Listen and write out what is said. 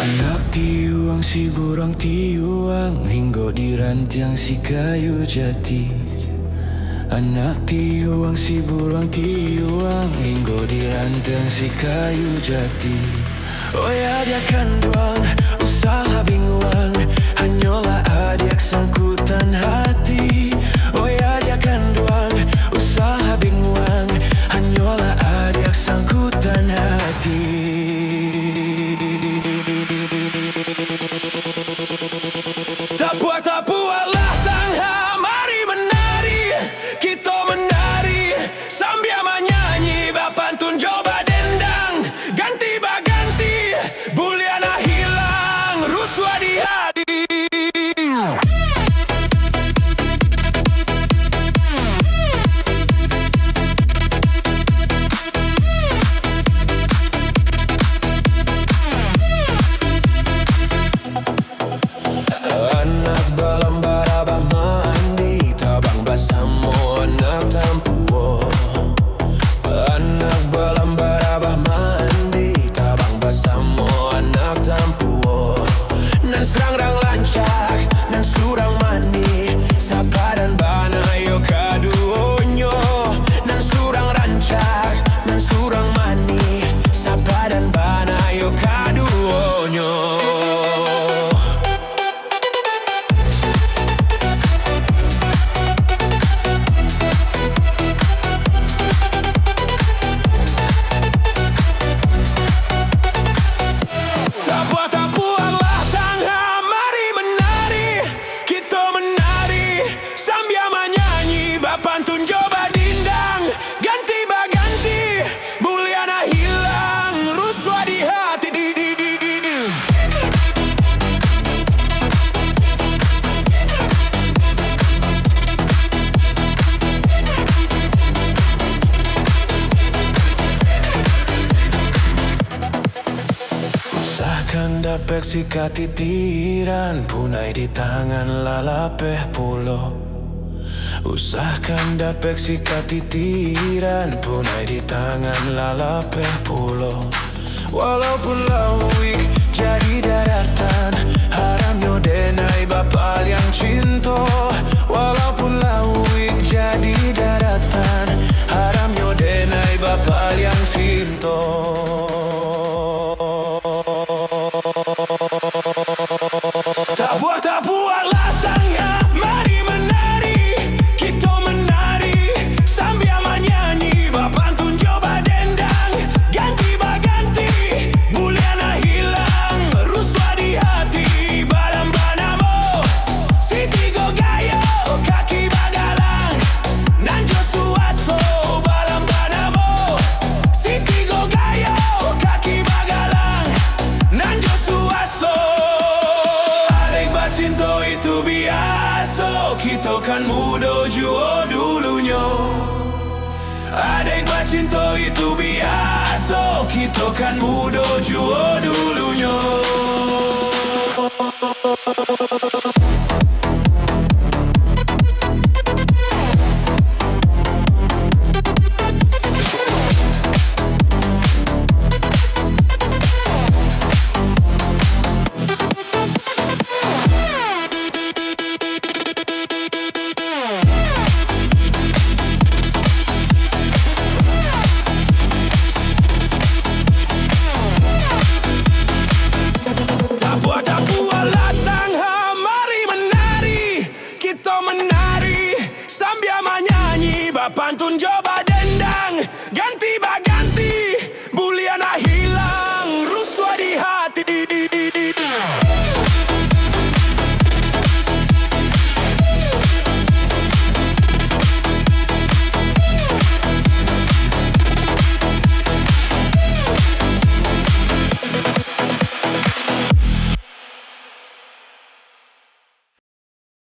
Anak tiuang si burung tiuang hingga di rantiang si kayu jati. Anak tiuang si burung tiuang hingga di rantiang si kayu jati. Oh ya dia kanduang usaha binguang hanyalah adik sangkutan hati. Oh ya dia kanduang usaha binguang hanyalah adik sangkutan hati. Tapualah tangha, mari menari, kita menari sambil menyanyi bapantun coba dendang, ganti baganti, buliana hilang, ruswa di hati. Anak balam barabah mandi, tabang basamo anak tampuo. Anak balam barabah mandi, tabang basamo anak tampuo. Nan serang lancak, nan surang mani, sapadan bana yo kaduonyo. Nan surang rancak, nan surang mani, sapadan bana yo kaduonyo. Tapualah tangha, mari menari, kita menari sambil menyanyi bapantun coba dindang, ganti baganti, buliana hilang, ruswa di hati. Usahakan dapat sikat titiran, punai di tangan lalapeh pulo. Usahakan dapat sikat titiran, punai di tangan lalapeh pulo. Walaupun lawik jadi daratan, haramnya denai bapal yang cinta. Walaupun lawik jadi daratan, haramnya denai bapal yang cinta. Tapualah tangha, mari menari, kita menari sambil menyanyi bapantun coba dendang, ganti baganti, buliana hilang, ruswa di hati. Balam banamo, si tigo gayo, kaki bagalang, nanjo suaso. Balam banamo, si tigo gayo, kaki bagalang, nanjo suaso. Cinta itu biasa, kita kan muda jua dulunya. Adek cinta itu biasa, kita kan muda jua dulunya. Tapualah tangha, mari menari, kita menari sambil menyanyi bapantun coba